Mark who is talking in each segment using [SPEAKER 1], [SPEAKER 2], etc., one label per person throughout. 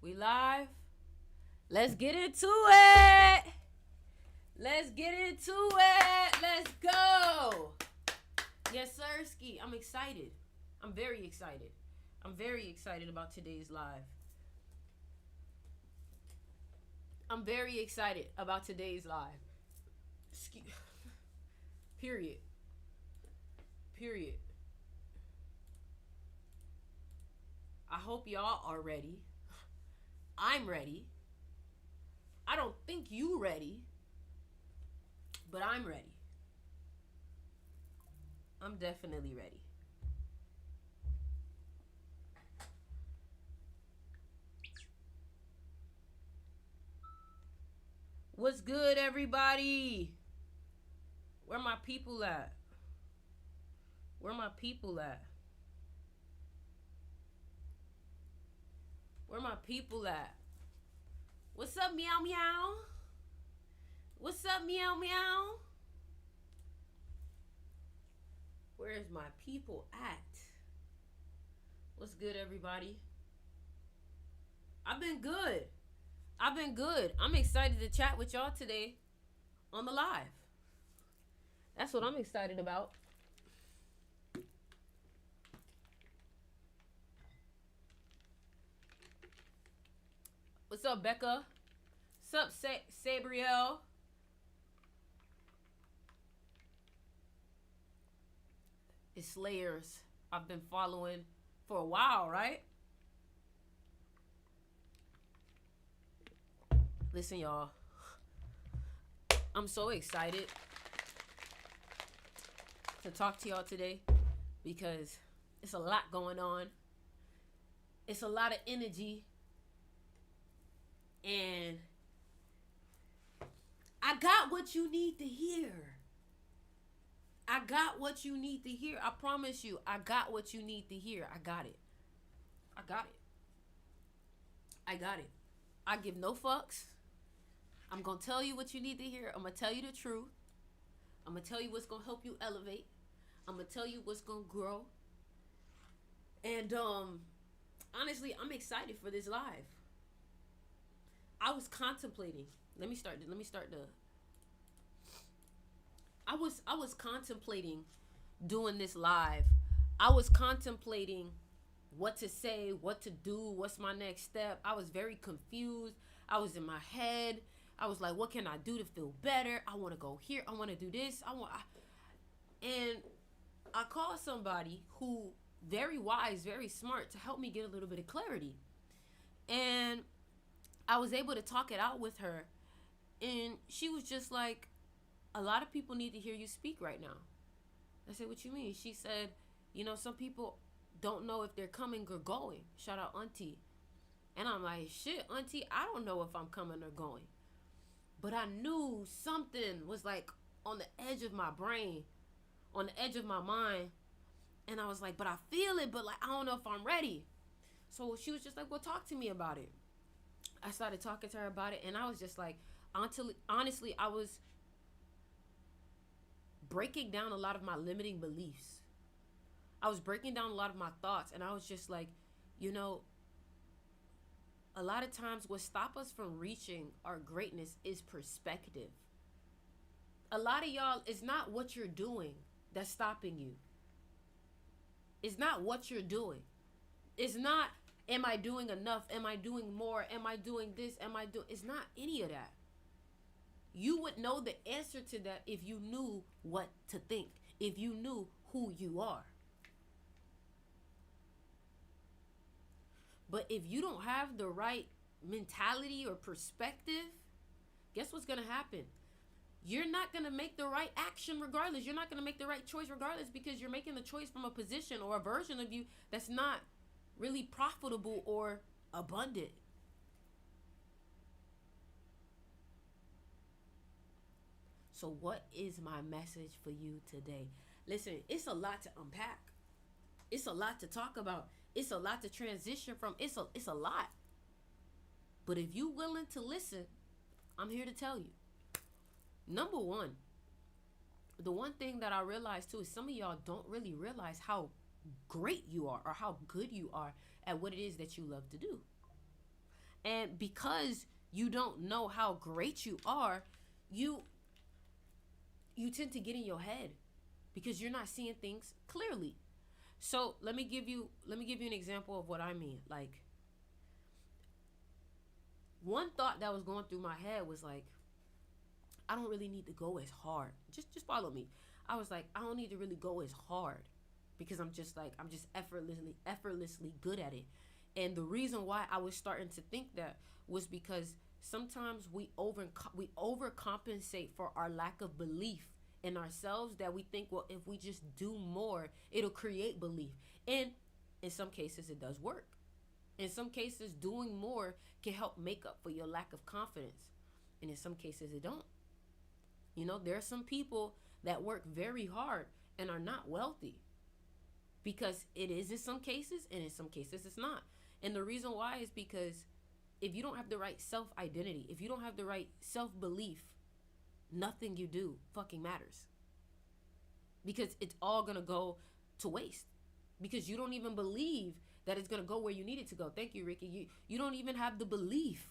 [SPEAKER 1] We live? Let's get into it. Let's get into it. Let's go. Yes, sir, Ski. I'm excited. I'm very excited. I'm very excited about today's live. I'm very excited about today's live. Ski. Period. Period. I hope y'all are ready. I'm ready. I don't think you ready, but I'm ready. I'm definitely ready. What's good, everybody? Where my people at? Where my people at? Where my people at? What's up, meow meow? What's up, meow meow? Where's my people at? What's good, everybody? I've been good. I've been good. I'm excited to chat with y'all today on the live. That's what I'm excited about. What's up, Becca? What's up, Sabriel? It's Slayers. I've been following for a while, right? Listen, y'all. I'm so excited to talk to y'all today because it's a lot going on. It's a lot of energy. And I got what you need to hear. I got what you need to hear. I promise you, I got what you need to hear. I got it. I got it. I got it. I give no fucks. I'm going to tell you what you need to hear. I'm going to tell you the truth. I'm going to tell you what's going to help you elevate. I'm going to tell you what's going to grow. And honestly, I'm excited for this live. I was contemplating. Let me start the I was contemplating doing this live. I was contemplating what to say, what to do, what's my next step. I was very confused. I was in my head. I was like, what can I do to feel better? I want to go here. I want to do this. And I called somebody who very wise, very smart to help me get a little bit of clarity. And I was able to talk it out with her. And she was just like, a lot of people need to hear you speak right now. I said, what you mean? She said, some people don't know if they're coming or going. Shout out Auntie. And I'm like, shit, Auntie, I don't know if I'm coming or going. But I knew something was like on the edge of my brain, on the edge of my mind. And I was like, but I feel it, but like, I don't know if I'm ready. So she was just like, well, talk to me about it. I started talking to her about it. And I was just like, honestly, I was breaking down a lot of my limiting beliefs. I was breaking down a lot of my thoughts. And I was just like, a lot of times what stops us from reaching our greatness is perspective. A lot of y'all, it's not what you're doing that's stopping you. It's not what you're doing. It's not, am I doing enough? Am I doing more? Am I doing this? It's not any of that. You would know the answer to that if you knew what to think, if you knew who you are. But if you don't have the right mentality or perspective, guess what's going to happen? You're not going to make the right action regardless. You're not going to make the right choice regardless because you're making the choice from a position or a version of you that's not really profitable or abundant. So what is my message for you today? Listen, it's a lot to unpack. It's a lot to talk about. It's a lot to transition from. It's a lot. But if you're willing to listen, I'm here to tell you. Number one, the one thing that I realized too is some of y'all don't really realize how great you are or how good you are at what it is that you love to do. And because you don't know how great you are, you you tend to get in your head because you're not seeing things clearly. So let me give you an example of what I mean. Like, one thought that was going through my head was like, I don't really need to go as hard. Just follow me. I was like, I don't need to really go as hard because I'm just effortlessly good at it. And the reason why I was starting to think that was because sometimes we overcompensate for our lack of belief in ourselves, that we think, well, if we just do more, it'll create belief. And in some cases it does work. In some cases, doing more can help make up for your lack of confidence. And in some cases it don't. There are some people that work very hard and are not wealthy because it is in some cases, and in some cases it's not. And the reason why is because if you don't have the right self identity, if you don't have the right self belief, nothing you do fucking matters, because it's all gonna go to waste because you don't even believe that it's gonna go where you need it to go. Thank you, Ricky. You don't even have the belief.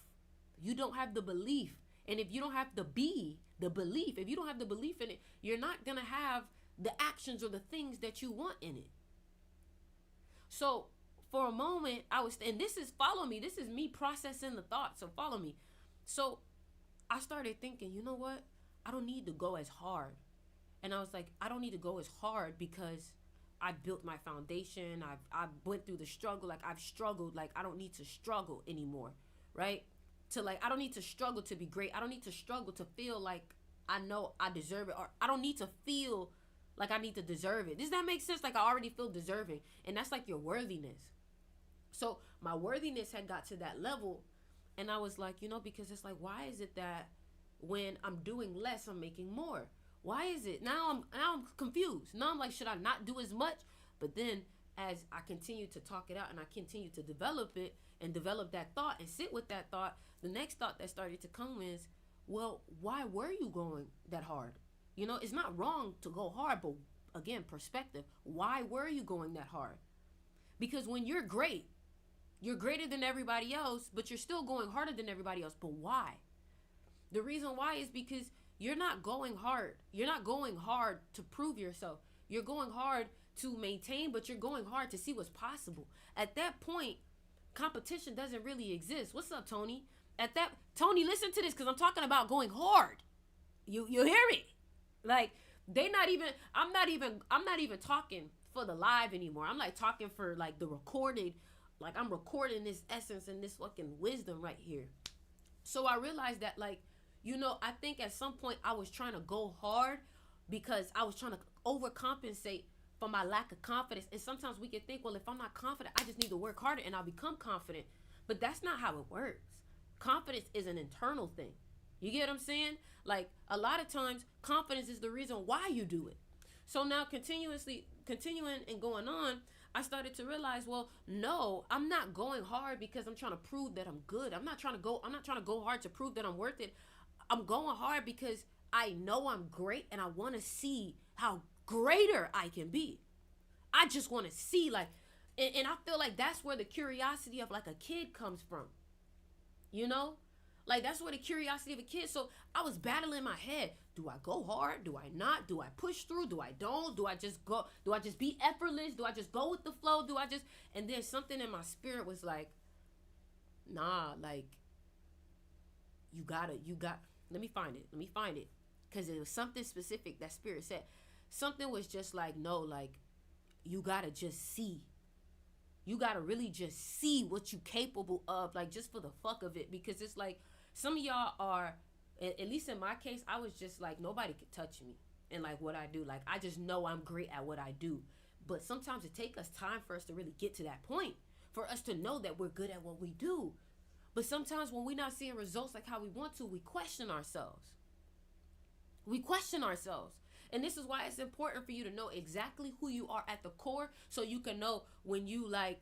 [SPEAKER 1] You don't have the belief. And if you don't have the belief, if you don't have the belief in it, you're not gonna have the actions or the things that you want in it. So for a moment, and this is, follow me, this is me processing the thought, so follow me. So I started thinking, you know what? I don't need to go as hard. And I was like, I don't need to go as hard because I built my foundation. I went through the struggle. Like, I've struggled. Like, I don't need to struggle anymore, right? I don't need to struggle to be great. I don't need to struggle to feel like I know I deserve it. Or I don't need to feel like I need to deserve it. Does that make sense? Like, I already feel deserving. And that's like your worthiness. So my worthiness had got to that level. And I was like, because it's like, why is it that when I'm doing less, I'm making more? Why is it? Now I'm confused. Now I'm like, should I not do as much? But then as I continue to talk it out and I continue to develop it and develop that thought and sit with that thought, the next thought that started to come is, well, why were you going that hard? It's not wrong to go hard, but again, perspective. Why were you going that hard? Because when you're great, you're greater than everybody else, but you're still going harder than everybody else. But why? The reason why is because you're not going hard. You're not going hard to prove yourself. You're going hard to maintain, but you're going hard to see what's possible. At that point, competition doesn't really exist. What's up, Tony? Tony, listen to this, because I'm talking about going hard. You hear me? Like, I'm not even talking for the live anymore. I'm like talking for like the recorded, like I'm recording this essence and this fucking wisdom right here. So I realized that, like, I think at some point I was trying to go hard because I was trying to overcompensate for my lack of confidence. And sometimes we can think, well, if I'm not confident, I just need to work harder and I'll become confident. But that's not how it works. Confidence is an internal thing. You get what I'm saying? Like, a lot of times, confidence is the reason why you do it. So now continuing and going on, I started to realize, well, no, I'm not going hard because I'm trying to prove that I'm good. I'm not trying to go hard to prove that I'm worth it. I'm going hard because I know I'm great and I want to see how greater I can be. I just want to see, like, and I feel like that's where the curiosity of like a kid comes from. Like, that's where the curiosity of a kid. So I was battling in my head. Do I go hard? Do I not? Do I push through? Do I don't? Do I just go? Do I just be effortless? Do I just go with the flow? And then something in my spirit was like, nah, like, you got, let me find it. Because it was something specific that spirit said. Something was just like, no, like, you gotta just see. You gotta really just see what you capable of, like, just for the fuck of it. Because it's like, some of y'all are, at least in my case, I was just like, nobody could touch me and like what I do. Like, I just know I'm great at what I do. But sometimes it takes us time for us to really get to that point, for us to know that we're good at what we do. But sometimes when we're not seeing results like how we want to, we question ourselves. And this is why it's important for you to know exactly who you are at the core, so you can know when you like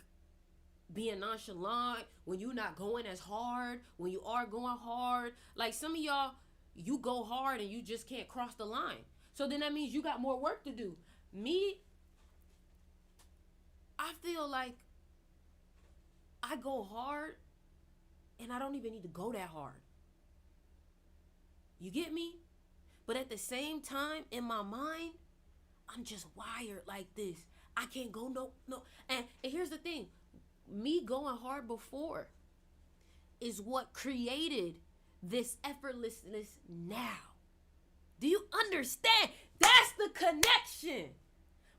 [SPEAKER 1] being nonchalant, when you're not going as hard, when you are going hard. Like, some of y'all, you go hard and you just can't cross the line. So then that means you got more work to do. Me, I feel like I go hard And I don't even need to go that hard. You get me? But at the same time, in my mind, I'm just wired like this. I can't go no. And here's the thing. Me going hard before is what created this effortlessness now. Do you understand? That's the connection.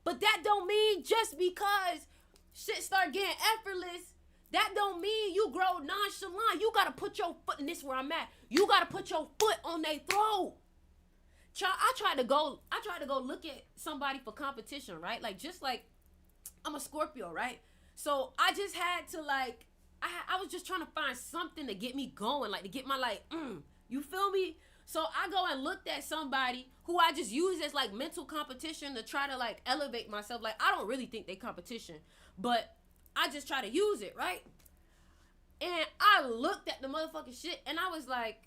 [SPEAKER 1] But that don't mean just because shit start getting effortless, that don't mean you grow nonchalant. You gotta put your foot, and this is where I'm at. You gotta put your foot on their throat. I tried to go look at somebody for competition, right? Like, just like, I'm a Scorpio, right? So I just had to, like, I was just trying to find something to get me going, like to get my, like, you feel me? So I go and looked at somebody who I just use as like mental competition to try to like elevate myself. Like, I don't really think they competition, but I just try to use it, right? And I looked at the motherfucking shit and I was like,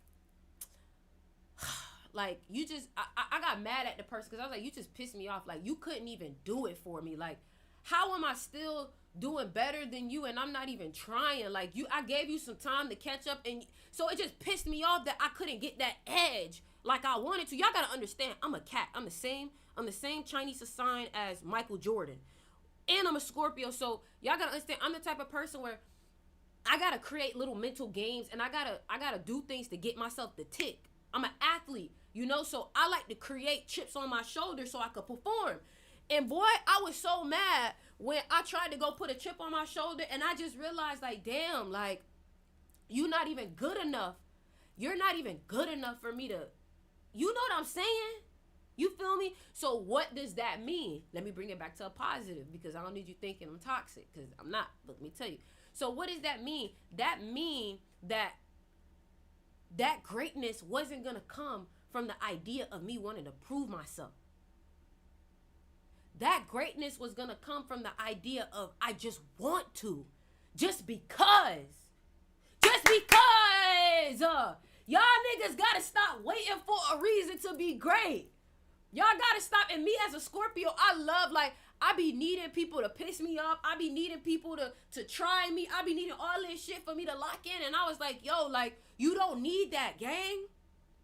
[SPEAKER 1] like, you just, I got mad at the person because I was like, you just pissed me off. Like, you couldn't even do it for me. Like, how am I still doing better than you and I'm not even trying? Like, I gave you some time to catch up, and so it just pissed me off that I couldn't get that edge like I wanted to. Y'all gotta understand, I'm a cat. I'm the same Chinese sign as Michael Jordan, and I'm a Scorpio. So y'all gotta understand, I'm the type of person where I gotta create little mental games, and I gotta do things to get myself to tick. I'm an athlete, you know, so I like to create chips on my shoulder so I could perform. And boy, I was so mad when I tried to go put a chip on my shoulder, and I just realized, like, damn, like, you're not even good enough. You're not even good enough for me to, you know what I'm saying? You feel me? So what does that mean? Let me bring it back to a positive, because I don't need you thinking I'm toxic, because I'm not. Let me tell you. So what does that mean? That mean that greatness wasn't going to come from the idea of me wanting to prove myself. That greatness was going to come from the idea of I just want to. Just because. Y'all niggas got to stop waiting for a reason to be great. Y'all got to stop. And me as a Scorpio, I love, like, I be needing people to piss me off. I be needing people to try me. I be needing all this shit for me to lock in. And I was like, yo, like, you don't need that, gang.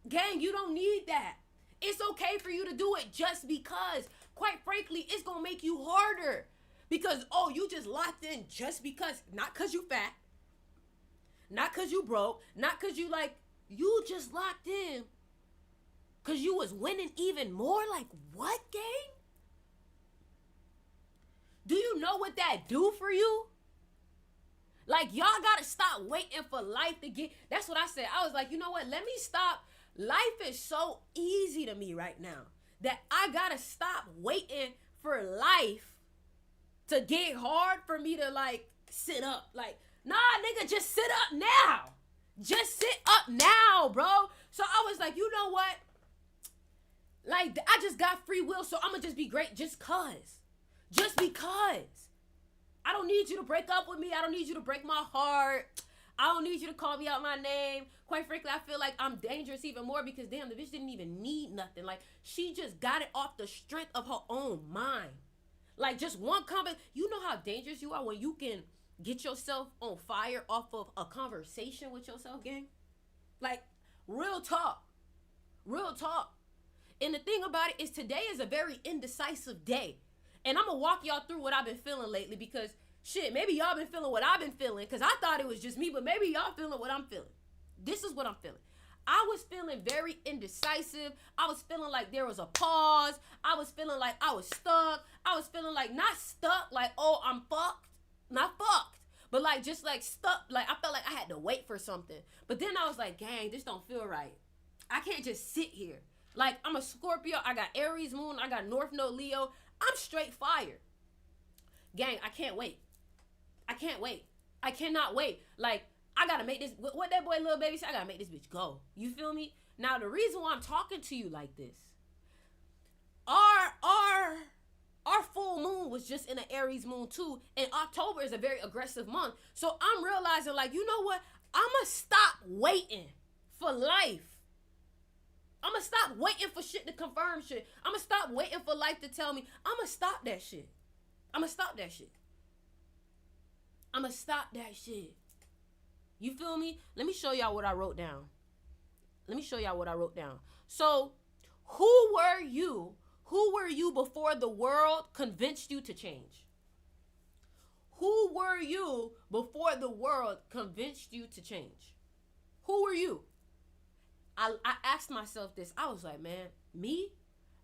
[SPEAKER 1] Gang, you don't need that. It's okay for you to do it just because. Quite frankly, it's going to make you harder. Because, oh, you just locked in just because. Not because you fat. Not because you broke. Not because you, like, you just locked in because you was winning even more. Like, what, gang? Do you know what that do for you? Like, y'all got to stop waiting for life to get. That's what I said. I was like, you know what? Let me stop. Life is so easy to me right now that I got to stop waiting for life to get hard for me to, like, sit up. Like, nah, nigga, just sit up now. Just sit up now, bro. So I was like, you know what? Like, I just got free will, so I'm going to just be great just cause. Just because. I don't need you to break up with me. I don't need you to break my heart. I don't need you to call me out my name. Quite frankly, I feel like I'm dangerous even more because, damn, the bitch didn't even need nothing. Like, she just got it off the strength of her own mind. Like, just one comment. You know how dangerous you are when you can get yourself on fire off of a conversation with yourself, gang? Like, real talk. Real talk. And the thing about it is today is a very indecisive day. And I'm going to walk y'all through what I've been feeling lately because, shit, maybe y'all been feeling what I've been feeling because I thought it was just me, but maybe y'all feeling what I'm feeling. This is what I'm feeling. I was feeling very indecisive. I was feeling like there was a pause. I was feeling like I was stuck. I was feeling like not stuck, like, oh, I'm fucked. Not fucked. But like just like stuck. Like I felt like I had to wait for something. But then I was like, gang, this don't feel right. I can't just sit here. Like I'm a Scorpio. I got Aries moon. I got North Node Leo. I'm straight fire. Gang, I can't wait. I can't wait. I cannot wait. Like, I gotta make this, what that boy Lil Baby said, I gotta make this bitch go. You feel me? Now, the reason why I'm talking to you like this, our full moon was just in an Aries moon too, and October is a very aggressive month. So I'm realizing, like, you know what? I'ma stop waiting for life. I'ma stop waiting for shit to confirm shit. I'ma stop waiting for life to tell me. I'ma stop that shit. I'ma stop that shit. I'ma stop that shit. You feel me? Let me show y'all what I wrote down. Let me show y'all what I wrote down. So, who were you? Who were you before the world convinced you to change? Who were you before the world convinced you to change? Who were you? I asked myself this. I was like, man, me?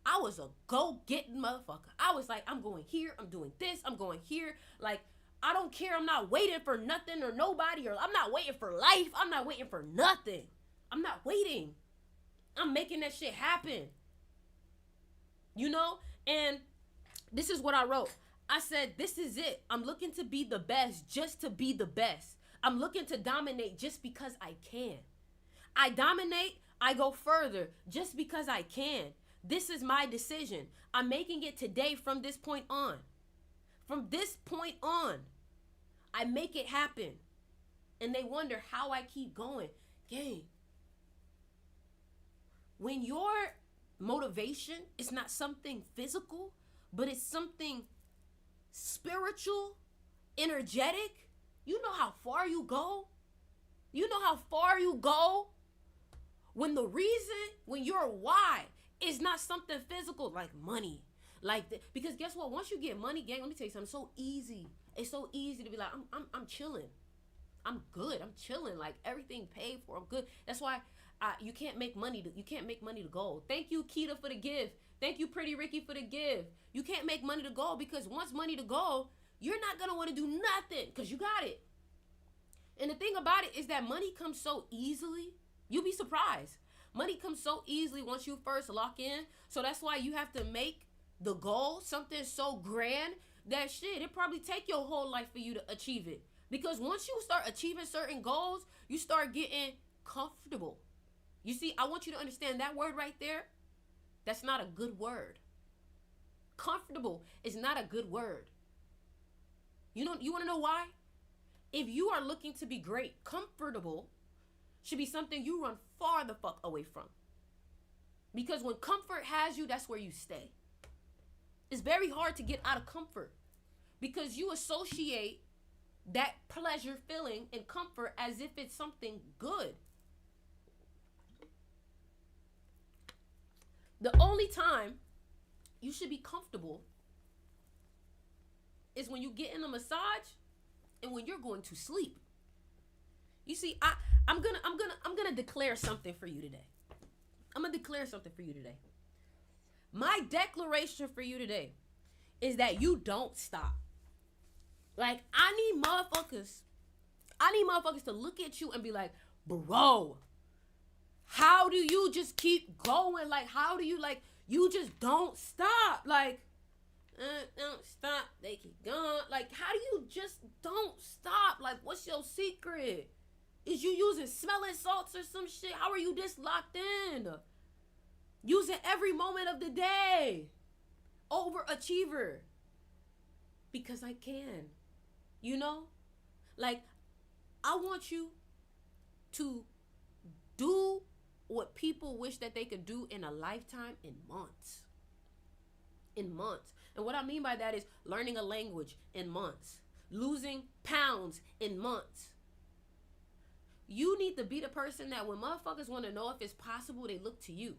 [SPEAKER 1] I was a go-getting motherfucker. I was like, I'm going here. I'm doing this. I'm going here. Like, I don't care. I'm not waiting for nothing or nobody, or I'm not waiting for life. I'm not waiting for nothing. I'm not waiting. I'm making that shit happen. You know? And this is what I wrote. I said, this is it. I'm looking to be the best just to be the best. I'm looking to dominate just because I can. I dominate, I go further just because I can. This is my decision. I'm making it today from this point on. From this point on, I make it happen. And they wonder how I keep going. Gang, when your motivation is not something physical, but it's something spiritual, energetic, you know how far you go? You know how far you go? When your why is not something physical like money. Because guess what? Once you get money, gang, let me tell you something. It's so easy. It's so easy to be like, I'm chilling. I'm good. I'm chilling. Like, everything paid for. I'm good. That's why you can't make money to go. Thank you, Keita, for the gift. Thank you, Pretty Ricky, for the gift. You can't make money to go because once money to go, you're not gonna want to do nothing because you got it. And the thing about it is that money comes so easily. You'll be surprised. Money comes so easily once you first lock in. So that's why you have to make the goal something so grand that shit, it probably take your whole life for you to achieve it. Because once you start achieving certain goals, you start getting comfortable. You see, I want you to understand that word right there. That's not a good word. Comfortable is not a good word. You want to know why? If you are looking to be great, comfortable should be something you run far the fuck away from. Because when comfort has you, that's where you stay. It's very hard to get out of comfort because you associate that pleasure feeling and comfort as if it's something good. The only time you should be comfortable is when you get in a massage and when you're going to sleep. You see, I'm gonna declare something for you today. I'm gonna declare something for you today. My declaration for you today is that you don't stop. Like, I need motherfuckers to look at you and be like, bro, how do you just keep going? Like, how do you, like, you just don't stop? Like, don't stop. They keep going. Like, how do you just don't stop? Like, what's your secret? Is you using smelling salts or some shit? How are you this locked in? Use it every moment of the day. Overachiever. Because I can. You know? Like, I want you to do what people wish that they could do in a lifetime in months. In months. And what I mean by that is learning a language in months. Losing pounds in months. You need to be the person that when motherfuckers want to know if it's possible, they look to you.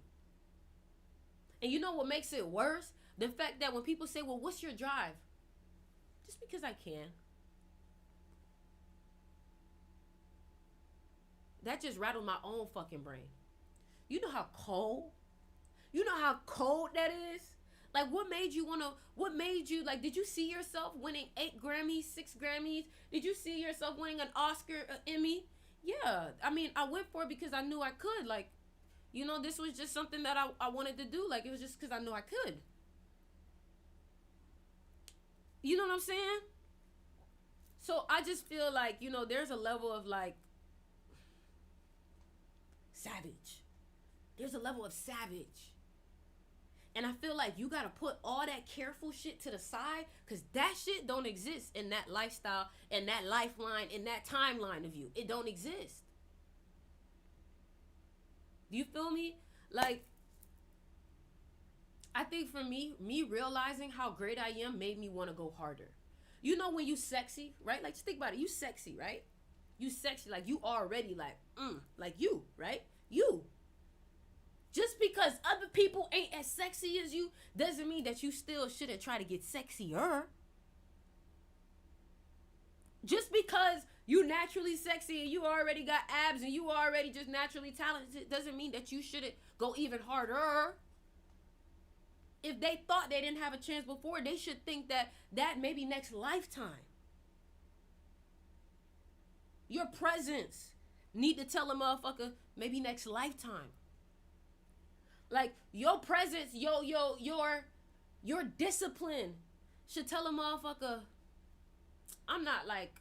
[SPEAKER 1] And you know what makes it worse? The fact that when people say, well, what's your drive? Just because I can. That just rattled my own fucking brain. You know how cold? You know how cold that is? Like, what made you, like, did you see yourself winning 8 Grammys, 6 Grammys? Did you see yourself winning an Oscar, an Emmy? Yeah, I mean, I went for it because I knew I could. Like, you know, this was just something that I wanted to do. Like, it was just because I knew I could. You know what I'm saying? So I just feel like, you know, there's a level of, like, savage. There's a level of savage. And I feel like you got to put all that careful shit to the side because that shit don't exist in that lifestyle and that lifeline and that timeline of you. It don't exist. Do you feel me? Like, I think for me realizing how great I am made me want to go harder. You know when you sexy, right? Like, just think about it. You sexy, right? You sexy, like you already like you, right? You. Just because other people ain't as sexy as you doesn't mean that you still shouldn't try to get sexier. Just because you naturally sexy and you already got abs and you already just naturally talented doesn't mean that you shouldn't go even harder. If they thought they didn't have a chance before, they should think that maybe next lifetime. Your presence need to tell a motherfucker maybe next lifetime. Like your presence, your discipline should tell a motherfucker, I'm not like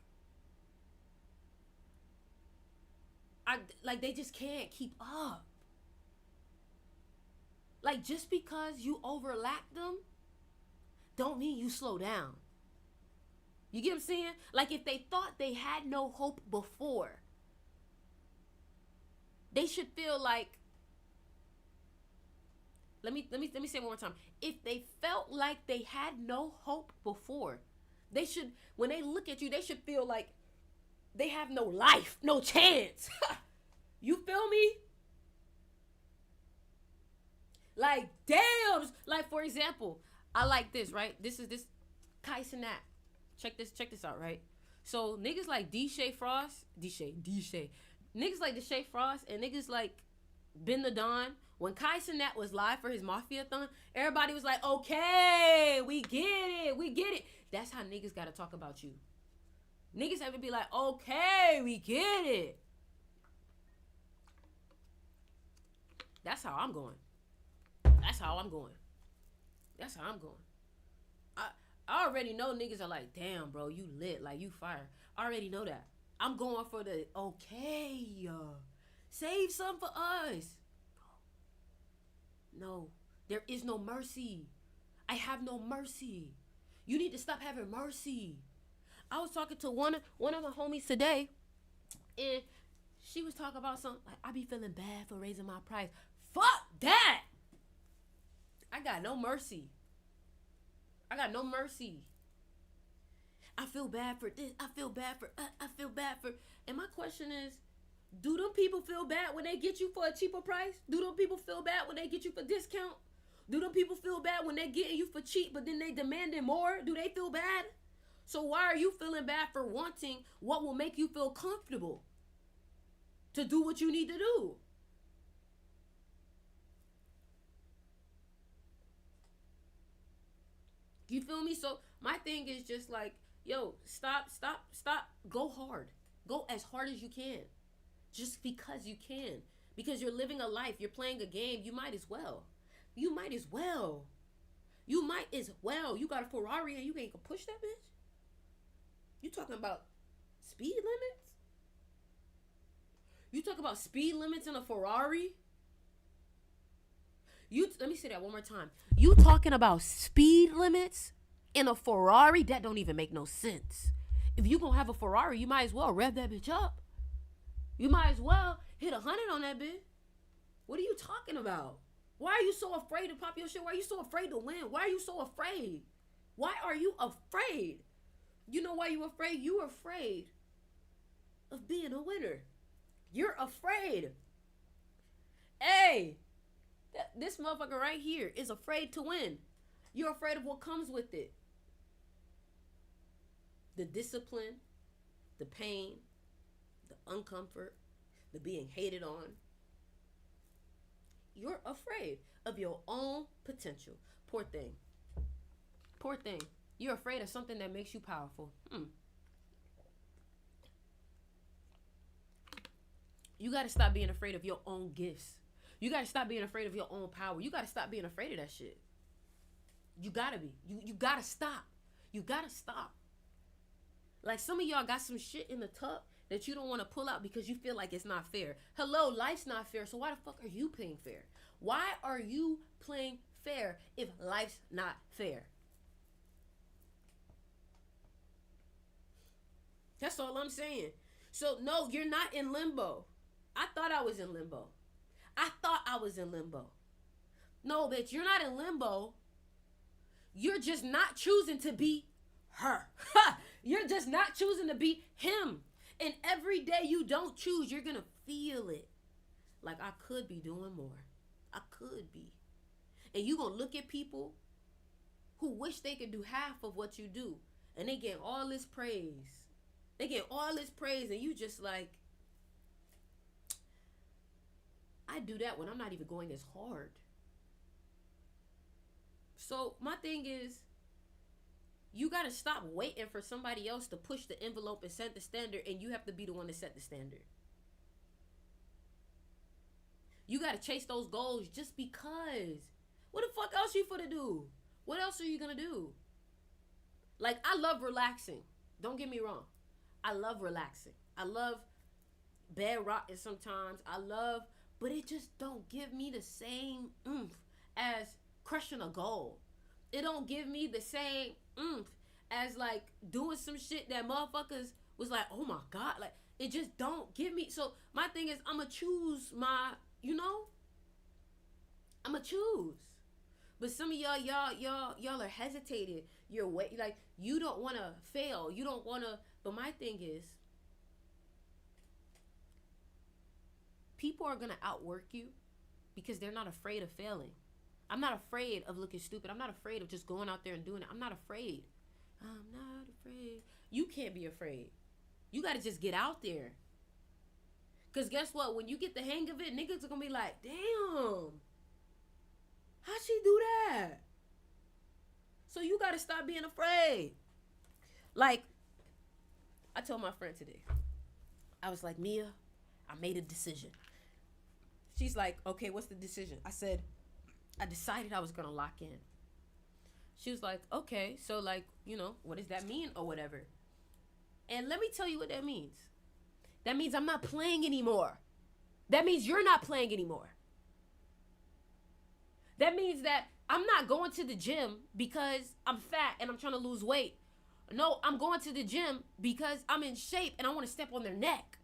[SPEAKER 1] they just can't keep up. Like just because you overlap them, don't mean you slow down. You get what I'm saying? Like if they thought they had no hope before, they should feel like, let me say it one more time. If they felt like they had no hope before, they should, when they look at you, they should feel like they have no life, no chance. You feel me? Like, damn. Like, for example, I like this, right? This Kai Cenat. Check this out, right? So, niggas like Deshae Frost. Niggas like Deshae Frost and niggas like Ben the Don. When Kai Cenat was live for his Mafia-thon, everybody was like, okay, we get it. That's how niggas gotta talk about you. Niggas have to be like, okay, we get it. That's how I'm going. I already know niggas are like, damn, bro, you lit, like you fire. I already know that. I'm going for the, okay, save some for us. No, there is no mercy. I have no mercy. You need to stop having mercy. I was talking to one of my homies today, and she was talking about something like, I be feeling bad for raising my price. Fuck that. I got no mercy. I feel bad for this. I feel bad for. And my question is, do them people feel bad when they get you for a cheaper price? Do them people feel bad when they get you for discount? Do them people feel bad when they getting you for cheap, but then they demanding more? Do they feel bad? So why are you feeling bad for wanting what will make you feel comfortable to do what you need to do? You feel me? So my thing is just like, yo, stop, go hard. Go as hard as you can. Just because you can. Because you're living a life. You're playing a game. You might as well. You got a Ferrari and you ain't gonna push that bitch? You talking about speed limits? You talk about speed limits in a Ferrari? Let me say that one more time. You talking about speed limits in a Ferrari? That don't even make no sense. If you gonna have a Ferrari, you might as well rev that bitch up. You might as well hit 100 on that bitch. What are you talking about? Why are you so afraid to pop your shit? Why are you so afraid to win? Why are you so afraid? Why are you afraid? You know why you afraid? You're afraid of being a winner. You're afraid. Hey, this motherfucker right here is afraid to win. You're afraid of what comes with it. The discipline, the pain, the uncomfort, the being hated on. You're afraid of your own potential. Poor thing. You're afraid of something that makes you powerful. You got to stop being afraid of your own gifts. You got to stop being afraid of your own power. You got to stop being afraid of that shit. You got to be. You got to stop. You got to stop. Like some of y'all got some shit in the tuck that you don't want to pull out because you feel like it's not fair. Hello, life's not fair. So why the fuck are you playing fair? Why are you playing fair if life's not fair? That's all I'm saying. So no, you're not in limbo. I thought I was in limbo. No, bitch, you're not in limbo. You're just not choosing to be her. You're just not choosing to be him. And every day you don't choose, you're going to feel it. Like, I could be doing more. I could be. And you're going to look at people who wish they could do half of what you do. And they get all this praise. They get all this praise, and you just like, I do that when I'm not even going as hard. So my thing is, you got to stop waiting for somebody else to push the envelope and set the standard, and you have to be the one to set the standard. You got to chase those goals just because. What the fuck else you finna do? What else are you gonna do? Like, I love relaxing. Don't get me wrong. I love relaxing. I love bed rocking sometimes. But it just don't give me the same oomph as crushing a goal. It don't give me the same oomph as like doing some shit that motherfuckers was like, oh my God. Like, it just don't give me. So my thing is, I'ma choose my, I'ma choose. But some of y'all are hesitated. You're like, you don't want to fail. You don't want to. But my thing is, people are going to outwork you because they're not afraid of failing. I'm not afraid of looking stupid. I'm not afraid of just going out there and doing it. I'm not afraid. I'm not afraid. You can't be afraid. You got to just get out there. Because guess what? When you get the hang of it, niggas are going to be like, damn. How'd she do that? So you got to stop being afraid. Like, I told my friend today. I was like, Mia, I made a decision. She's like, okay, what's the decision? I said, I decided I was going to lock in. She was like, okay, so like, what does that mean or whatever? And let me tell you what that means. That means I'm not playing anymore. That means you're not playing anymore. That means that I'm not going to the gym because I'm fat and I'm trying to lose weight. No, I'm going to the gym because I'm in shape and I want to step on their neck.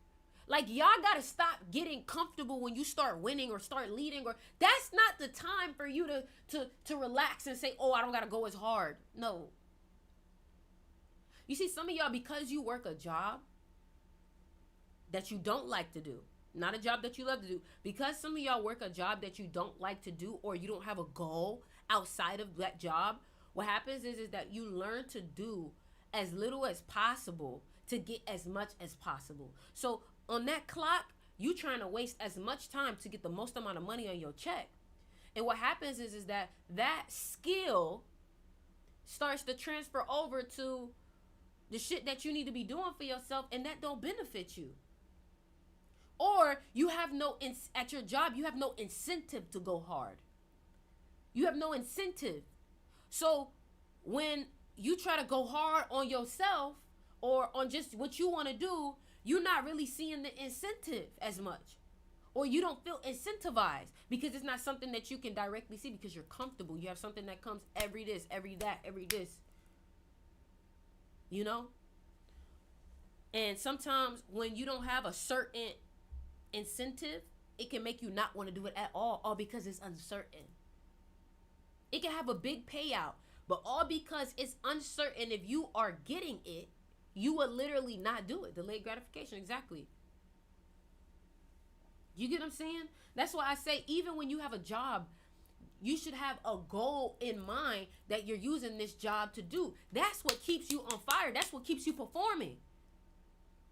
[SPEAKER 1] Like, y'all got to stop getting comfortable when you start winning or start leading. Or that's not the time for you to relax and say, oh, I don't got to go as hard. No. You see, some of y'all, because you work a job that you don't like to do, not a job that you love to do, because some of y'all work a job that you don't like to do, or you don't have a goal outside of that job, what happens is that you learn to do as little as possible to get as much as possible. So on that clock, you trying to waste as much time to get the most amount of money on your check. And what happens is that skill starts to transfer over to the shit that you need to be doing for yourself, and that don't benefit you. Or you have at your job, you have no incentive to go hard. You have no incentive. So when you try to go hard on yourself or on just what you want to do, you're not really seeing the incentive as much. Or you don't feel incentivized because it's not something that you can directly see because you're comfortable. You have something that comes every this, every that, every this. And sometimes when you don't have a certain incentive, it can make you not want to do it at all because it's uncertain. It can have a big payout, but all because it's uncertain if you are getting it, you will literally not do it. Delayed gratification, exactly. You get what I'm saying? That's why I say, even when you have a job, you should have a goal in mind that you're using this job to do. That's what keeps you on fire. That's what keeps you performing.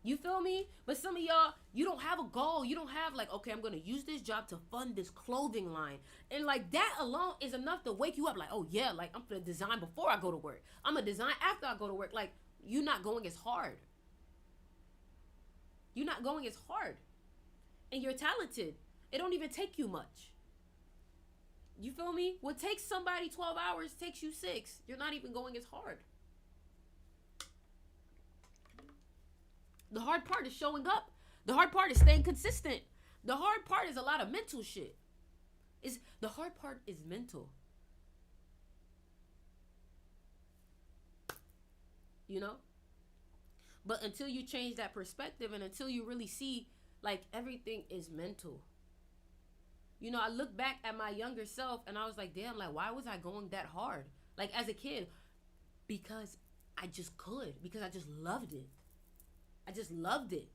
[SPEAKER 1] You feel me? But some of y'all, you don't have a goal. You don't have like, okay, I'm going to use this job to fund this clothing line. And like that alone is enough to wake you up. Like, oh yeah, like I'm going to design before I go to work. I'm going to design after I go to work. Like, you're not going as hard. You're not going as hard. And you're talented. It don't even take you much. You feel me? What takes somebody 12 hours takes you 6. You're not even going as hard. The hard part is showing up. The hard part is staying consistent. The hard part is a lot of mental shit. The hard part is mental. But until you change that perspective and until you really see like everything is mental. I look back at my younger self and I was like, damn, like why was I going that hard? Like as a kid, because I just could, because I just loved it. I just loved it.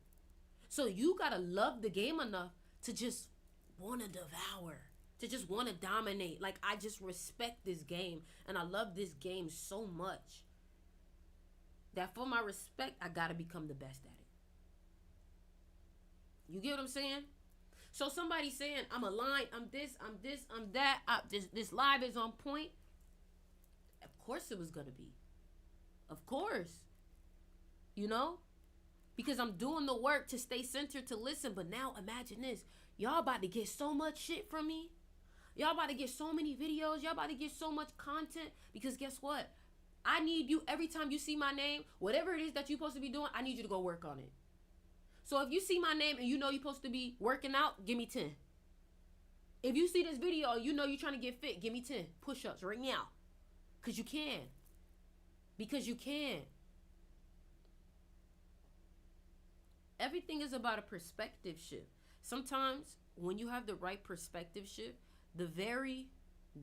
[SPEAKER 1] So you gotta love the game enough to just want to devour, to just want to dominate. Like, I just respect this game and I love this game so much that for my respect, I gotta become the best at it. You get what I'm saying? So somebody saying, I'm aligned, I'm this, I'm that, this live is on point. Of course it was gonna be. Of course. You know? Because I'm doing the work to stay centered, to listen. But now imagine this. Y'all about to get so much shit from me. Y'all about to get so many videos. Y'all about to get so much content. Because guess what? I need you, every time you see my name, whatever it is that you're supposed to be doing, I need you to go work on it. So if you see my name and you know you're supposed to be working out, give me 10. If you see this video and you know you're trying to get fit, give me 10 push-ups right now. Because you can. Because you can. Everything is about a perspective shift. Sometimes when you have the right perspective shift, the very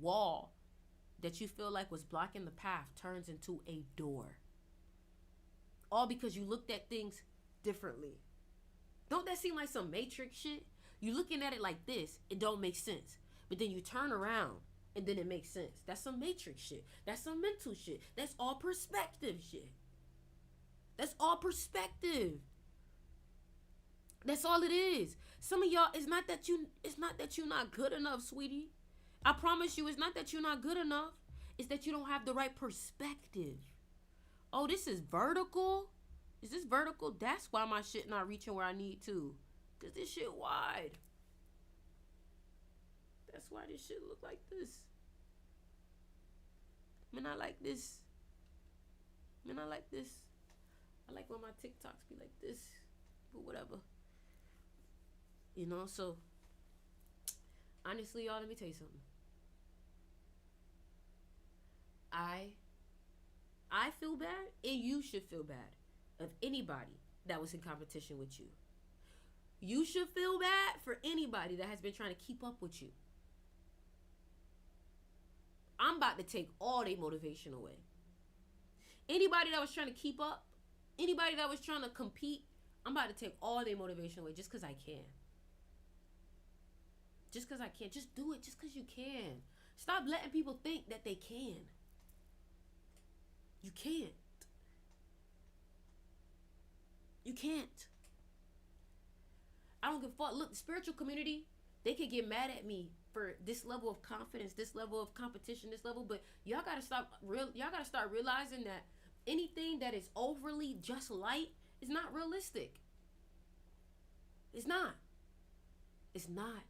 [SPEAKER 1] wall that you feel like was blocking the path turns into a door. All because you looked at things differently. Don't that seem like some Matrix shit? You looking at it like this, it don't make sense. But then you turn around and then it makes sense. That's some Matrix shit. That's some mental shit. That's all perspective shit. That's all perspective. That's all it is. Some of y'all, it's not that you're not good enough, sweetie. I promise you, it's not that you're not good enough. It's that you don't have the right perspective. Oh, this is vertical? Is this vertical? That's why my shit not reaching where I need to. Because this shit wide. That's why this shit look like this. Man, I like this. Man, I like this. I like when my TikToks be like this. But whatever. You know, so honestly, y'all, let me tell you something. I feel bad, and you should feel bad of anybody that was in competition with you. You should feel bad for anybody that has been trying to keep up with you. I'm about to take all their motivation away. Anybody that was trying to keep up, anybody that was trying to compete, I'm about to take all their motivation away just because I can. Just because I can. Just do it just because you can. Stop letting people think that they can. You can't. You can't. I don't give a fuck. Look, the spiritual community, they could get mad at me for this level of confidence, this level of competition, this level, but y'all gotta start realizing that anything that is overly just light is not realistic. It's not. It's not.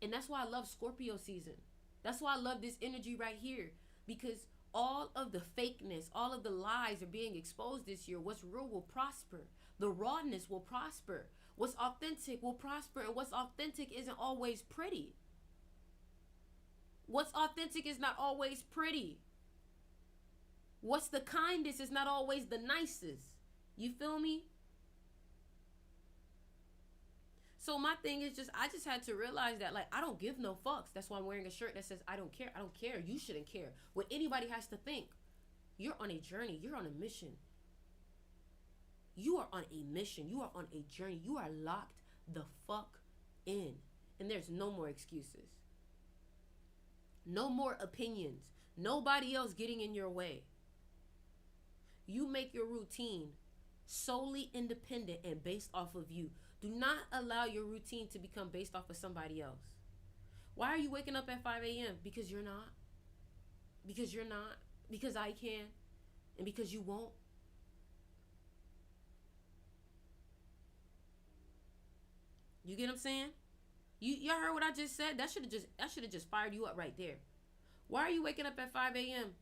[SPEAKER 1] And that's why I love Scorpio season. That's why I love this energy right here. Because all of the fakeness, all of the lies are being exposed this year. What's real will prosper. The rawness will prosper. What's authentic will prosper. And what's authentic isn't always pretty. What's authentic is not always pretty. What's the kindest is not always the nicest. You feel me? So my thing is I just had to realize that, like, I don't give no fucks. That's why I'm wearing a shirt that says, I don't care. I don't care. You shouldn't care what anybody has to think. You're on a journey. You're on a mission. You are on a mission. You are on a journey. You are locked the fuck in. And there's no more excuses. No more opinions. Nobody else getting in your way. You make your routine solely independent and based off of you. Do not allow your routine to become based off of somebody else. Why are you waking up at 5 a.m.? Because you're not. Because you're not. Because I can. And because you won't. You get what I'm saying? Y'all heard what I just said? That should have just fired you up right there. Why are you waking up at 5 a.m.?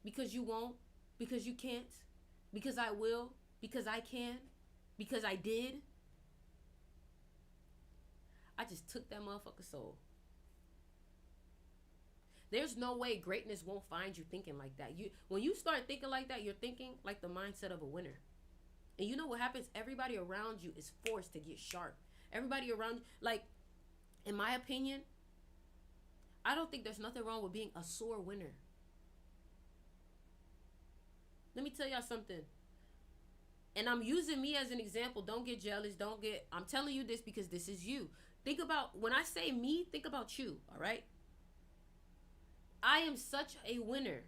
[SPEAKER 1] Because you won't. Because you can't. Because I will. Because I can. Because I did. I just took that motherfucker's soul. There's no way greatness won't find you thinking like that. When you start thinking like that, you're thinking like the mindset of a winner. And you know what happens? Everybody around you is forced to get sharp. Everybody around, like, in my opinion, I don't think there's nothing wrong with being a sore winner. Let me tell y'all something. And I'm using me as an example. Don't get jealous. I'm telling you this because this is you. Think about, when I say me, think about you, all right? I am such a winner.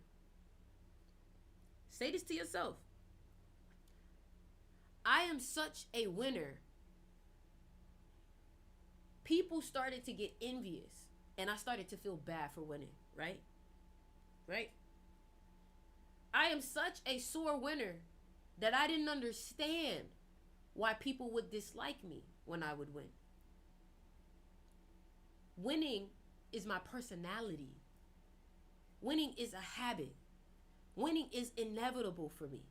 [SPEAKER 1] Say this to yourself. I am such a winner. People started to get envious, and I started to feel bad for winning, right? Right? I am such a sore winner that I didn't understand why people would dislike me when I would win. Winning is my personality. Winning is a habit. Winning is inevitable for me.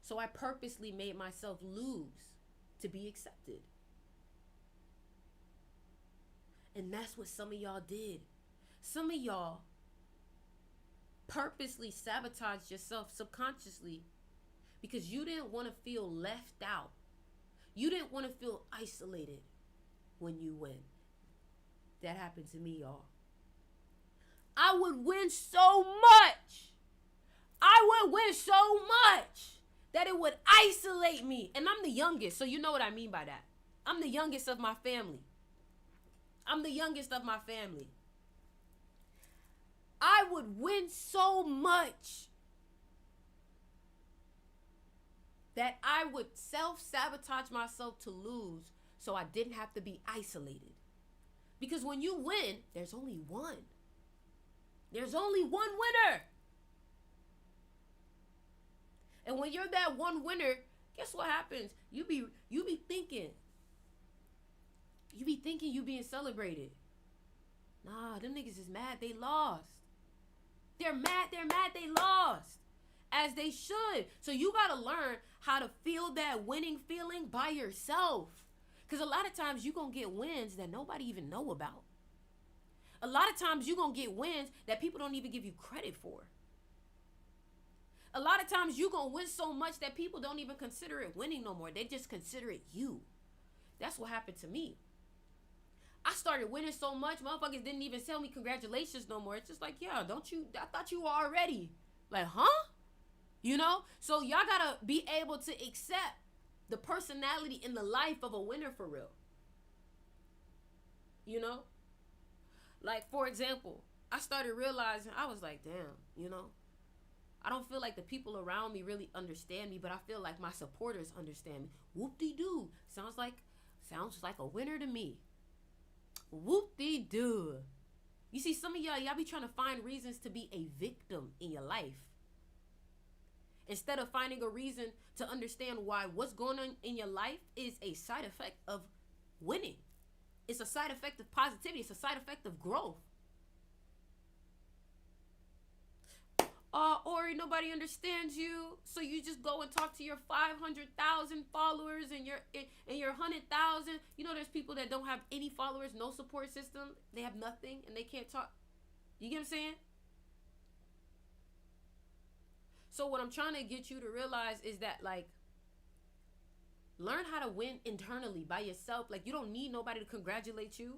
[SPEAKER 1] So I purposely made myself lose to be accepted. And that's what some of y'all did. Some of y'all purposely sabotaged yourself subconsciously because you didn't want to feel left out. You didn't want to feel isolated when you win. That happened to me, y'all. I would win so much. I would win so much that it would isolate me. And I'm the youngest, so you know what I mean by that. I'm the youngest of my family. I would win so much that I would self-sabotage myself to lose so I didn't have to be isolated. Because when you win, there's only one. There's only one winner. And when you're that one winner, guess what happens? You be thinking you being celebrated. Nah, them niggas is mad they lost. They're mad they lost. As they should. So you gotta learn how to feel that winning feeling by yourself. Because a lot of times you gonna get wins that nobody even know about. A lot of times you gonna get wins that people don't even give you credit for. A lot of times you gonna win so much that people don't even consider it winning no more. They just consider it you. That's what happened to me. I started winning so much, motherfuckers didn't even tell me congratulations no more. It's just like, yeah, I thought you were already. Like, huh? You know? So y'all gotta be able to accept the personality in the life of a winner for real. You know? Like, for example, I started realizing, I was like, damn, you know? I don't feel like the people around me really understand me, but I feel like my supporters understand me. Whoop-de-doo. Sounds like a winner to me. Whoop-de-doo. You see, some of y'all be trying to find reasons to be a victim in your life. Instead of finding a reason to understand why what's going on in your life is a side effect of winning. It's a side effect of positivity. It's a side effect of growth. Ori, nobody understands you, so you just go and talk to your 500,000 followers and your 100,000. You know, there's people that don't have any followers, no support system. They have nothing, and they can't talk. You get what I'm saying? So what I'm trying to get you to realize is that, like, learn how to win internally by yourself. Like, you don't need nobody to congratulate you.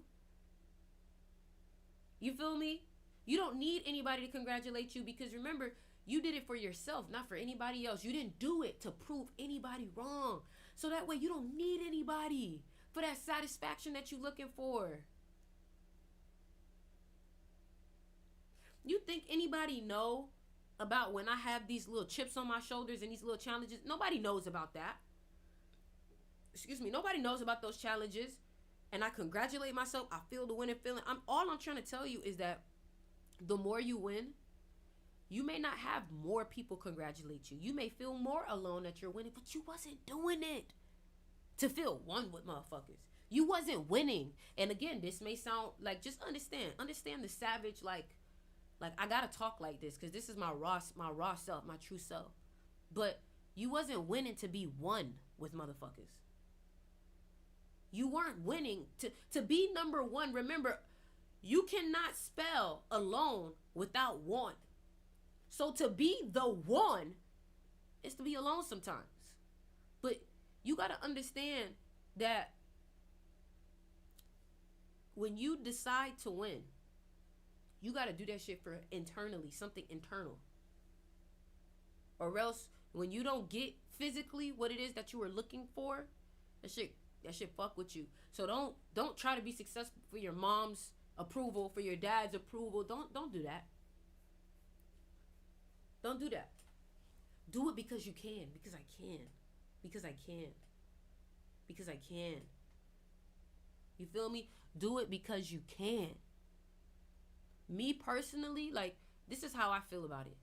[SPEAKER 1] You feel me? You don't need anybody to congratulate you because remember, you did it for yourself, not for anybody else. You didn't do it to prove anybody wrong. So that way you don't need anybody for that satisfaction that you're looking for. You think anybody know about when I have these little chips on my shoulders and these little challenges? Nobody knows about that. Nobody knows about those challenges. And I congratulate myself. I feel the winning feeling. All I'm trying to tell you is that the more you win, you may not have more people congratulate you. You may feel more alone that you're winning, but you wasn't doing it to feel one with motherfuckers. You wasn't winning. And again, this may sound like, just understand the savage, like I gotta talk like this because this is my raw self, my true self. But you wasn't winning to be one with motherfuckers. You weren't winning to be number one. Remember, you cannot spell alone without one. So to be the one is to be alone sometimes. But you got to understand that when you decide to win, you got to do that shit for internally, something internal. Or else When you don't get physically what it is that you were looking for, that shit fuck with you. So don't try to be successful for your mom's approval, for your dad's approval. Don't do that. Don't do that. Do it because you can. Because I can. Because I can. Because I can. You feel me? Do it because you can. Me personally, like, this is how I feel about it.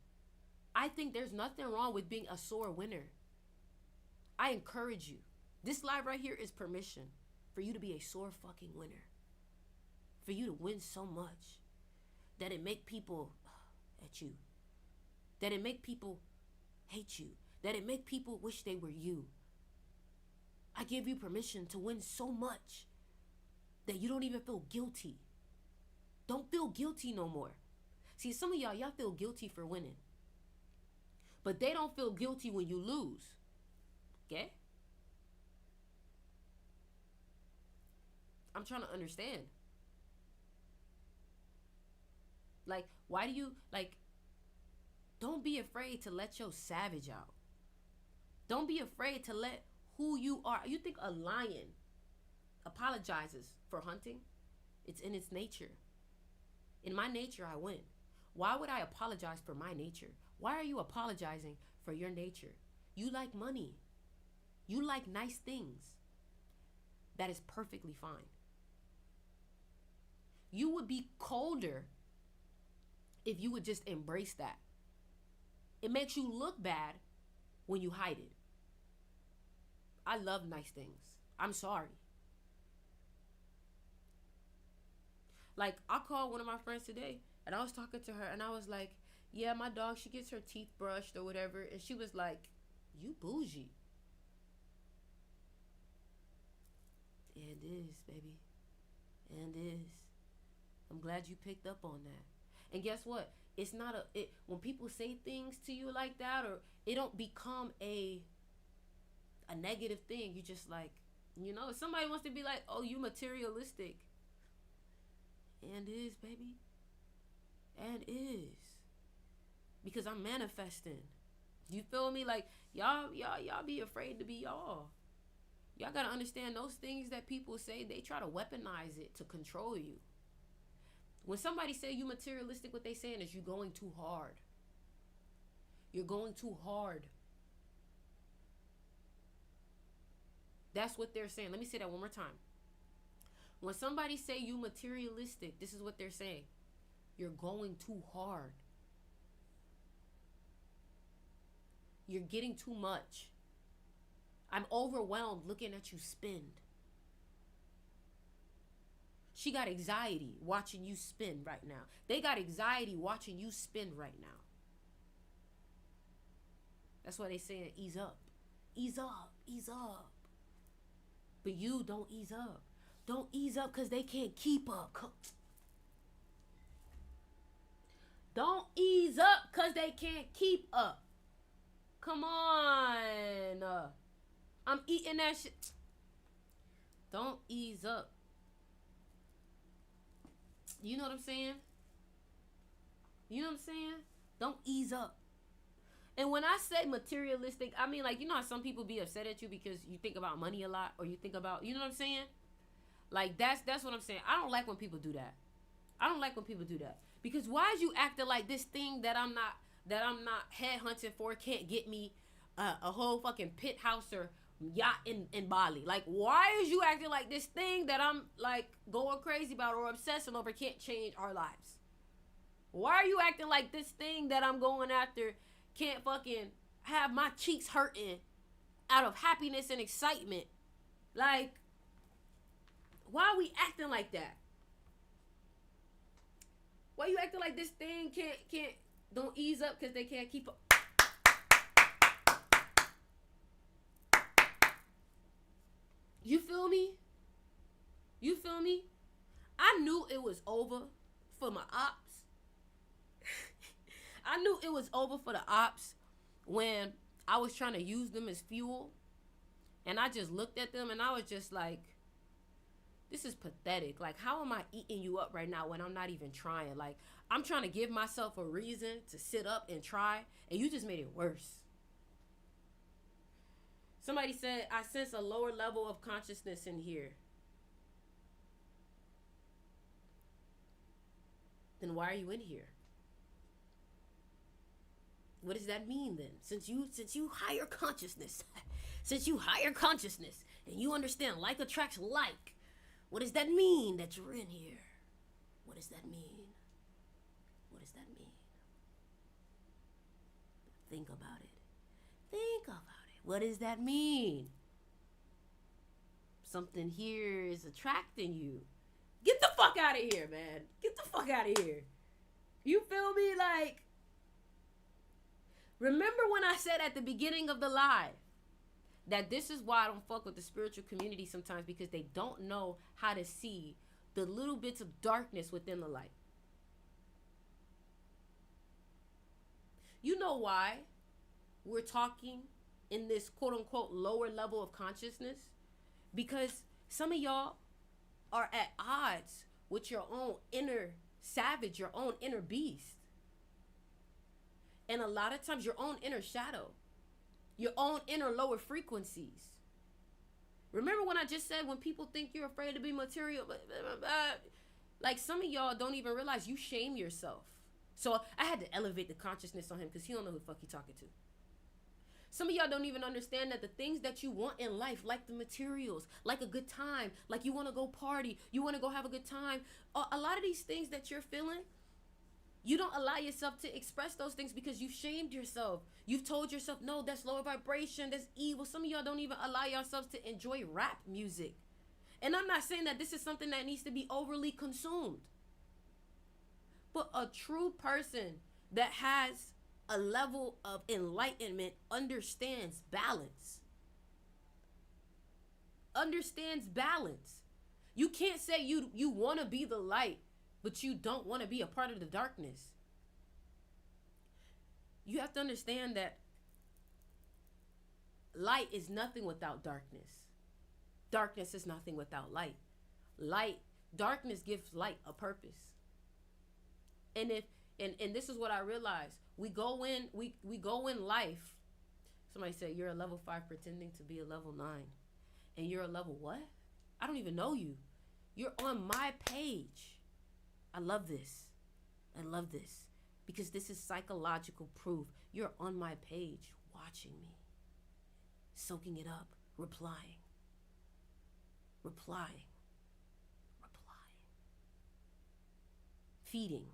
[SPEAKER 1] I think there's nothing wrong with being a sore winner. I encourage you. This live right here is permission for you to be a sore fucking winner. For you to win so much that it make people at you. That it make people hate you. That it make people wish they were you. I give you permission to win so much that you don't even feel guilty. Don't feel guilty no more. See, some of y'all feel guilty for winning. But they don't feel guilty when you lose. Okay? I'm trying to understand. Like, why do you, like, don't be afraid to let your savage out. Don't be afraid to let who you are. You think a lion apologizes for hunting? It's in its nature. In my nature, I win. Why would I apologize for my nature? Why are you apologizing for your nature? You like money. You like nice things. That is perfectly fine. You would be colder if you would just embrace that. It makes you look bad when you hide it. I love nice things. I'm sorry. Like, I called one of my friends today, and I was talking to her, and I was like, yeah, my dog, she gets her teeth brushed or whatever. And she was like, you bougie. And it is, baby. And it is. I'm glad you picked up on that. And guess what? It's not when people say things to you like that, or it don't become a negative thing. You just like, you know, if somebody wants to be like, oh, you materialistic. And is, baby. And is. Because I'm manifesting. You feel me? Like, y'all be afraid to be y'all. Y'all gotta understand those things that people say, they try to weaponize it to control you. When somebody say you materialistic, what they saying is you going too hard. You're going too hard. That's what they're saying. Let me say that one more time. When somebody say you materialistic, this is what they're saying. You're going too hard. You're getting too much. I'm overwhelmed looking at you spend. She got anxiety watching you spend right now. They got anxiety watching you spend right now. That's why they saying ease up. Ease up. Ease up. But you don't ease up. Don't ease up because they can't keep up. Don't ease up because they can't keep up. Come on. I'm eating that shit. Don't ease up. You know what I'm saying? You know what I'm saying? Don't ease up. And when I say materialistic, I mean, like, you know how some people be upset at you because you think about money a lot, or you think about, you know what I'm saying? Like, that's what I'm saying. I don't like when people do that. I don't like when people do that. Because why is you acting like this thing that I'm not headhunting for can't get me a whole fucking pit house or yacht in Bali? Like, why is you acting like this thing that I'm like going crazy about or obsessing over can't change our lives? Why are you acting like this thing that I'm going after can't fucking have my cheeks hurting out of happiness and excitement? Like, why are we acting like that? Why you acting like this thing don't ease up because they can't keep up? You feel me? You feel me? I knew it was over for my ops. I knew it was over for the ops when I was trying to use them as fuel. And I just looked at them and I was just like, this is pathetic. Like, how am I eating you up right now when I'm not even trying? Like, I'm trying to give myself a reason to sit up and try, and you just made it worse. Somebody said, I sense a lower level of consciousness in here. Then why are you in here? What does that mean then? Since you higher consciousness, since you higher consciousness and you understand like attracts like, what does that mean that you're in here? What does that mean? What does that mean? Think about it. Think about it. What does that mean? Something here is attracting you. Get the fuck out of here, man. Get the fuck out of here. You feel me? Like, remember when I said at the beginning of the live that this is why I don't fuck with the spiritual community sometimes, because they don't know how to see the little bits of darkness within the light. You know why we're talking in this quote unquote lower level of consciousness? Because some of y'all are at odds with your own inner savage, your own inner beast. And a lot of times your own inner shadow, your own inner lower frequencies. Remember when I just said when people think you're afraid to be material, like some of y'all don't even realize you shame yourself. So I had to elevate the consciousness on him because he don't know who the fuck he talking to. Some of y'all don't even understand that the things that you want in life, like the materials, like a good time, like you want to go party, you want to go have a good time, a lot of these things that you're feeling, you don't allow yourself to express those things because you've shamed yourself. You've told yourself, no, that's lower vibration, that's evil. Some of y'all don't even allow yourselves to enjoy rap music. And I'm not saying that this is something that needs to be overly consumed. But a true person that has a level of enlightenment understands balance. Understands balance. You can't say you want to be the light, but you don't want to be a part of the darkness. You have to understand that light is nothing without darkness. Darkness is nothing without light. Darkness gives light a purpose. And this is what I realized. We go in life. Somebody said you're a level 5 pretending to be a level 9. And you're a level what? I don't even know you. You're on my page. I love this. I love this. Because this is psychological proof. You're on my page watching me. Soaking it up. Replying. Feeding.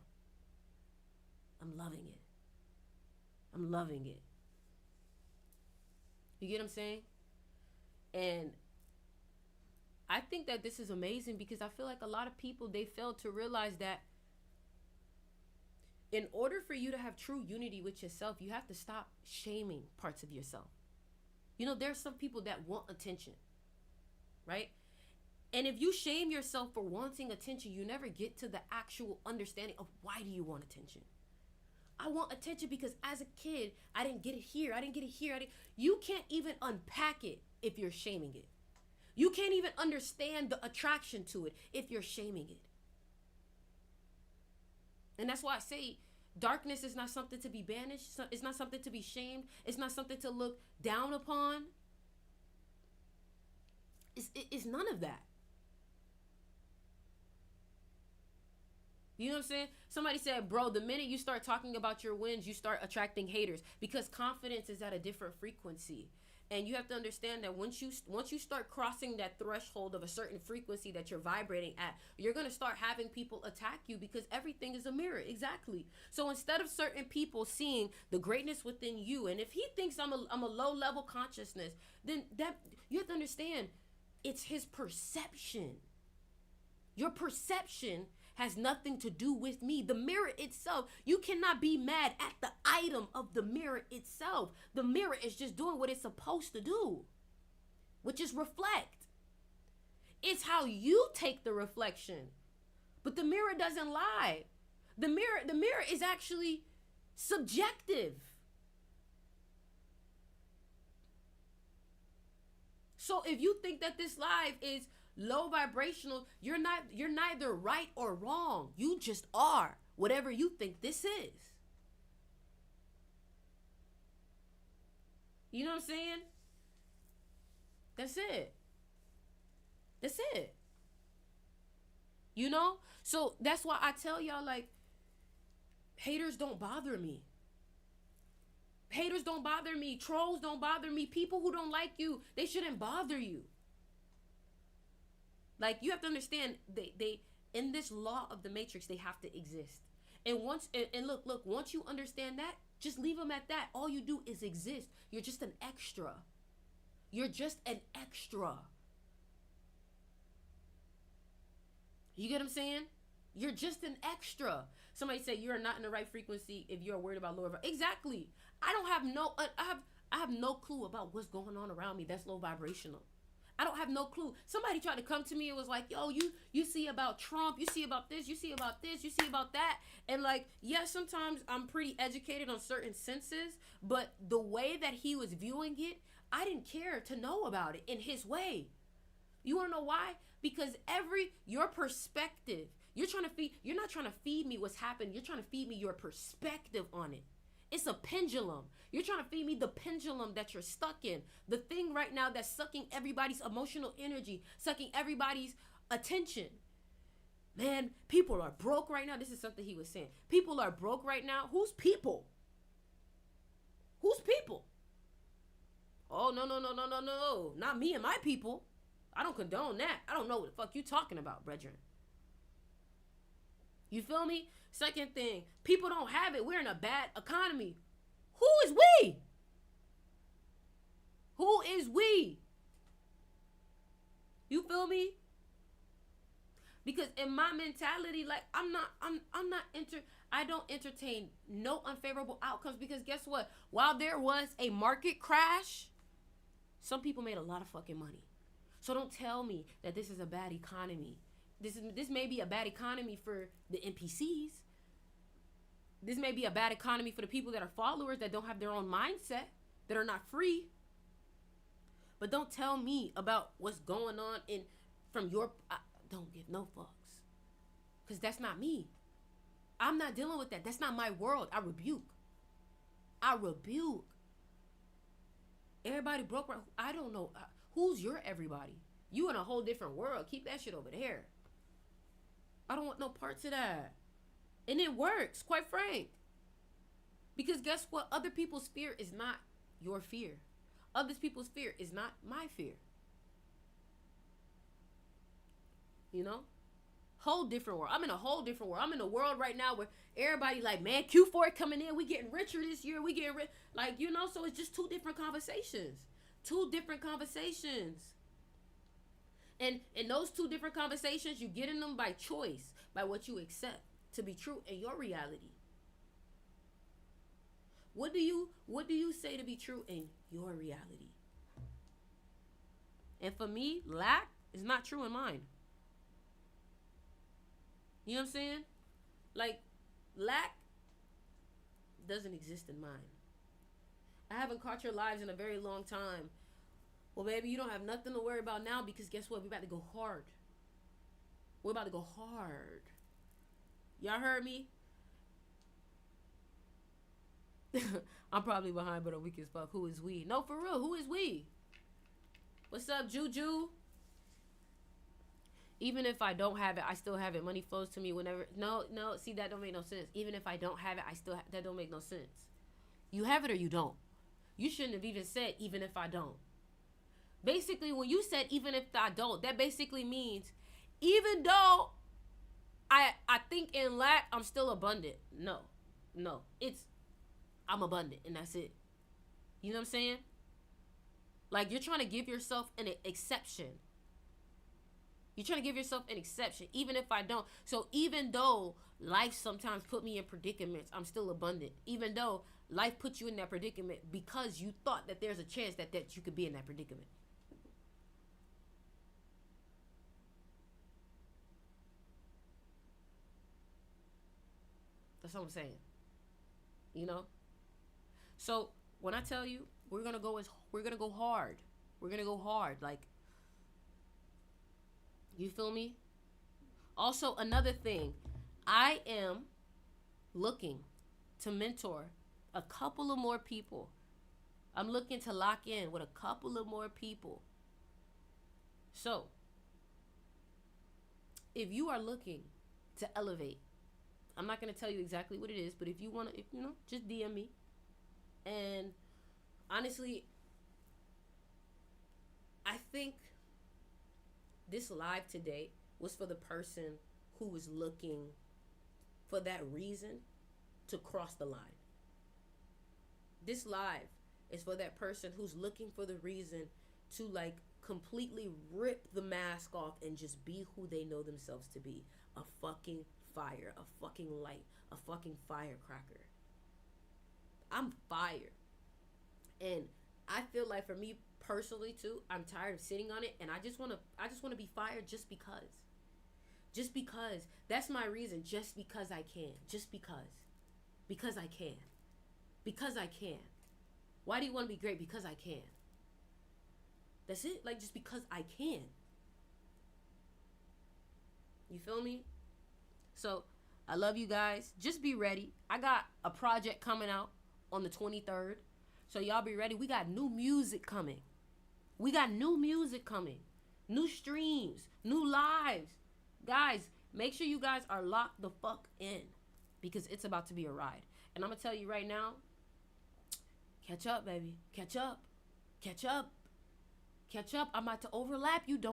[SPEAKER 1] I'm loving it. I'm loving it. You get what I'm saying? And I think that this is amazing because I feel like a lot of people, they fail to realize that in order for you to have true unity with yourself, you have to stop shaming parts of yourself. You know, there's some people that want attention, right? And if you shame yourself for wanting attention, you never get to the actual understanding of why do you want attention. I want attention because as a kid, I didn't get it here. You can't even unpack it if you're shaming it. You can't even understand the attraction to it if you're shaming it. And that's why I say darkness is not something to be banished. It's not something to be shamed. It's not something to look down upon. It's none of that. You know what I'm saying? Somebody said, bro, the minute you start talking about your wins, you start attracting haters because confidence is at a different frequency. And you have to understand that once you start crossing that threshold of a certain frequency that you're vibrating at, you're going to start having people attack you because everything is a mirror. Exactly. So instead of certain people seeing the greatness within you, and if he thinks I'm a low level consciousness, then that you have to understand it's his perception. Your perception has nothing to do with me. The mirror itself, you cannot be mad at the item of the mirror itself. The mirror is just doing what it's supposed to do, which is reflect. It's how you take the reflection. But the mirror doesn't lie. The mirror is actually subjective. So if you think that this live is low vibrational, you're neither right or wrong. You just are whatever you think this is. You know what I'm saying? That's it. That's it. You know? So that's why I tell y'all, like, haters don't bother me. Haters don't bother me. Trolls don't bother me. People who don't like you, they shouldn't bother you. Like, you have to understand, they in this law of the matrix, they have to exist. And look, once you understand that, just leave them at that. All you do is exist. You're just an extra. You're just an extra. You get what I'm saying? You're just an extra. Somebody say you're not in the right frequency if you're worried about lower. Exactly. I have no clue about what's going on around me that's low vibrational. I don't have no clue. Somebody tried to come to me and was like, yo, you see about Trump, you see about this, you see about this, you see about that. And like, yes, sometimes I'm pretty educated on certain senses, but the way that he was viewing it, I didn't care to know about it in his way. You want to know why? Because your perspective, you're not trying to feed me what's happened. You're trying to feed me your perspective on it. It's a pendulum. You're trying to feed me the pendulum that you're stuck in. The thing right now that's sucking everybody's emotional energy, sucking everybody's attention. Man, people are broke right now. This is something he was saying. People are broke right now. Who's people? Who's people? Oh, no. Not me and my people. I don't condone that. I don't know what the fuck you talking about, brethren. You feel me? Second thing, people don't have it. We're in a bad economy. Who is we? Who is we? You feel me? Because in my mentality, like I don't entertain no unfavorable outcomes, because guess what? While there was a market crash, some people made a lot of fucking money. So don't tell me that this is a bad economy. This may be a bad economy for the NPCs. This may be a bad economy for the people that are followers, that don't have their own mindset, that are not free. But don't tell me about what's going on from your... don't give no fucks. Because that's not me. I'm not dealing with that. That's not my world. I rebuke. Everybody broke right. I don't know. Who's your everybody? You in a whole different world. Keep that shit over there. I don't want no parts of that. And it works, quite frank. Because guess what? Other people's fear is not your fear. Other people's fear is not my fear. You know? Whole different world. I'm in a whole different world. I'm in a world right now where everybody like, man, Q4 coming in. We getting richer this year. We getting rich. Like, you know, so it's just two different conversations. And in those two different conversations, you get in them by choice, by what you accept to be true in your reality. What do you say to be true in your reality? And for me, lack is not true in mine. You know what I'm saying? Like, lack doesn't exist in mine. I haven't caught your lives in a very long time. Well, baby, you don't have nothing to worry about now, because guess what? We're about to go hard. We're about to go hard. Y'all heard me? I'm probably behind, but I'm weak as fuck. Who is we? No, for real. Who is we? What's up, Juju? Even if I don't have it, I still have it. Money flows to me whenever. No. See, that don't make no sense. Even if I don't have it, that don't make no sense. You have it or you don't. You shouldn't have even said, even if I don't. Basically, when you said, even if I don't, that basically means, even though I think in lack, I'm still abundant. No. I'm abundant, and that's it. You know what I'm saying? Like, you're trying to give yourself an exception. You're trying to give yourself an exception, even if I don't. So even though life sometimes put me in predicaments, I'm still abundant. Even though life puts you in that predicament because you thought that there's a chance that you could be in that predicament. That's what I'm saying. You know? So when I tell you we're gonna go hard. We're gonna go hard. Like, you feel me? Also, another thing, I am looking to mentor a couple of more people. I'm looking to lock in with a couple of more people. So, if you are looking to elevate, I'm not going to tell you exactly what it is, but if you want to, just DM me. And honestly, I think this live today was for the person who was looking for that reason to cross the line. This live is for that person who's looking for the reason to like completely rip the mask off and just be who they know themselves to be. A fucking fire, a fucking light, a fucking firecracker. I'm fire. And I feel like for me personally too, I'm tired of sitting on it, and I just want to be fired just because. Just because. That's my reason. Just because I can. Just because. Because I can. Because I can. Why do you want to be great? Because I can. That's it. Like, just because I can. You feel me? So, I love you guys. Just be ready. I got a project coming out on the 23rd. So, y'all be ready. We got new music coming. We got new music coming. New streams. New lives. Guys, make sure you guys are locked the fuck in. Because it's about to be a ride. And I'm going to tell you right now. Catch up, baby. Catch up. Catch up. Catch up. I'm about to overlap you. Don't